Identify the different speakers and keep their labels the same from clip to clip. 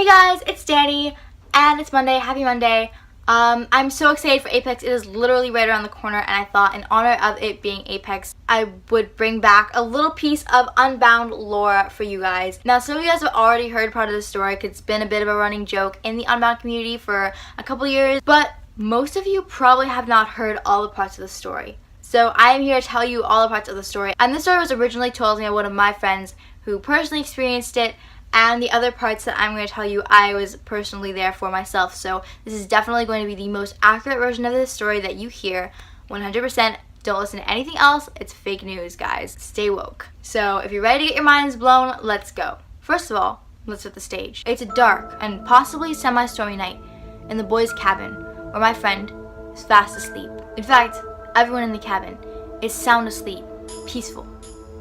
Speaker 1: Hey guys, it's Danny, and it's Monday. Happy Monday. I'm so excited for Apex. It is literally right around the corner, and I thought in honor of it being Apex, I would bring back a little piece of Unbound lore for you guys. Now, some of you guys have already heard part of the story because it's been a bit of a running joke in the Unbound community for a couple years, but most of you probably have not heard all the parts of the story. So I am here to tell you all the parts of the story. And this story was originally told me by one of my friends who personally experienced it, and the other parts that I'm going to tell you, I was personally there for myself. So this is definitely going to be the most accurate version of this story that you hear. 100%. Don't listen to anything else. It's fake news, guys. Stay woke. So if you're ready to get your minds blown, let's go. First of all, let's set the stage. It's a dark and possibly semi-stormy night in the boys' cabin where my friend is fast asleep. In fact, everyone in the cabin is sound asleep, peaceful,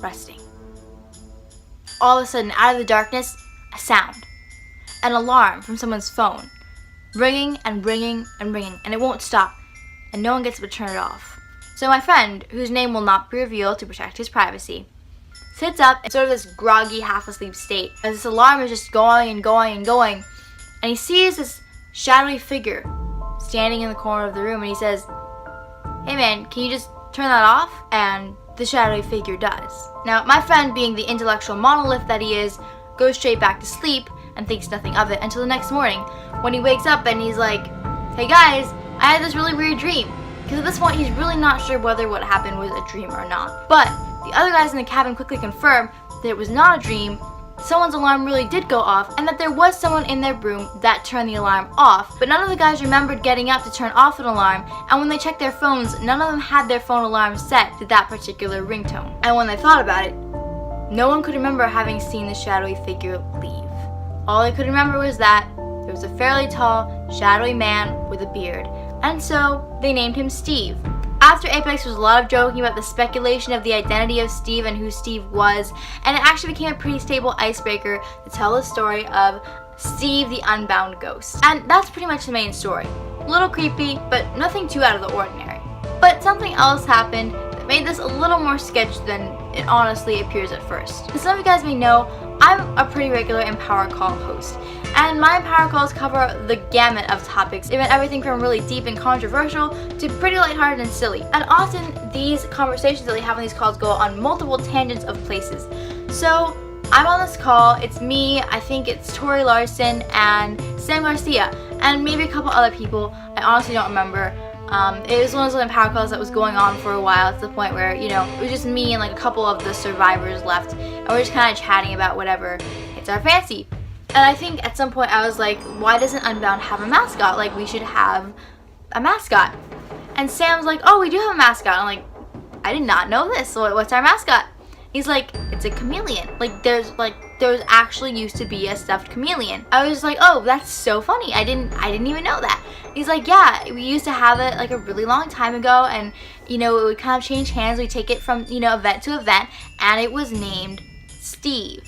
Speaker 1: resting. All of a sudden, out of the darkness, a sound. An alarm from someone's phone. Ringing and ringing and ringing, and it won't stop, and no one gets to turn it off. So my friend, whose name will not be revealed to protect his privacy, sits up in sort of this groggy, half-asleep state as this alarm is just going and going and going, and he sees this shadowy figure standing in the corner of the room, and he says, "Hey man, can you just turn that off?" And the shadowy figure does. Now, my friend, being the intellectual monolith that he is, goes straight back to sleep and thinks nothing of it until the next morning when he wakes up and he's like, "Hey guys, I had this really weird dream." Because at this point, he's really not sure whether what happened was a dream or not. But the other guys in the cabin quickly confirm that it was not a dream, someone's alarm really did go off, and that there was someone in their room that turned the alarm off. But none of the guys remembered getting up to turn off an alarm, and when they checked their phones, none of them had their phone alarm set to that particular ringtone. And when they thought about it, no one could remember having seen the shadowy figure leave. All they could remember was that there was a fairly tall, shadowy man with a beard, and so they named him Steve. After Apex, there was a lot of joking about the speculation of the identity of Steve and who Steve was, and it actually became a pretty stable icebreaker to tell the story of Steve the Unbound Ghost. And that's pretty much the main story. A little creepy, but nothing too out of the ordinary. But something else happened that made this a little more sketchy than it honestly appears at first. As some of you guys may know, I'm a pretty regular Empower Call host, and my Empower Calls cover the gamut of topics, even everything from really deep and controversial to pretty lighthearted and silly. And often these conversations that we have on these calls go on multiple tangents of places. So I'm on this call, it's me, I think it's Tori Larson and Sam Garcia, and maybe a couple other people, I honestly don't remember. It was one of those Empower Calls that was going on for a while to the point where, you know, it was just me and like a couple of the survivors left, and we're just kind of chatting about whatever hits our fancy. And I think at some point I was like, why doesn't Unbound have a mascot? Like, we should have a mascot. And Sam's like, oh, we do have a mascot. I'm like, I did not know this. So what's our mascot? He's like, it's a chameleon. There's actually used to be a stuffed chameleon. I was like, oh, that's so funny. I didn't even know that. He's like, yeah, we used to have it like a really long time ago, and you know, it would kind of change hands. We take it from, you know, event to event, and it was named Steve.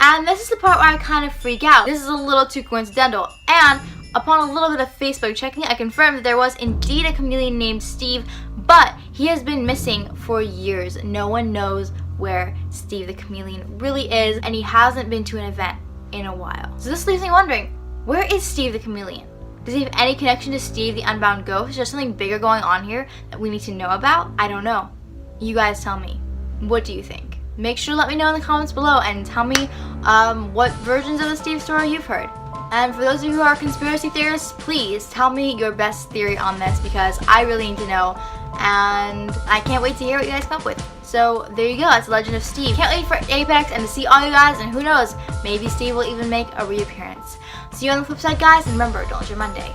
Speaker 1: And this is the part where I kind of freak out. This is a little too coincidental. And upon a little bit of Facebook checking, I confirmed that there was indeed a chameleon named Steve, but he has been missing for years. No one knows where Steve the chameleon really is, and he hasn't been to an event in a while. So this leaves me wondering, where is Steve the chameleon? Does he have any connection to Steve the Unbound Ghost? Is there something bigger going on here that we need to know about? I don't know. You guys tell me. What do you think? Make sure to let me know in the comments below and tell me what versions of the Steve story you've heard. And for those of you who are conspiracy theorists, please tell me your best theory on this, because I really need to know, and I can't wait to hear what you guys come up with. So there you go, that's the Legend of Steve. Can't wait for Apex and to see all you guys, and who knows, maybe Steve will even make a reappearance. See you on the flip side, guys, and remember, don't let your Monday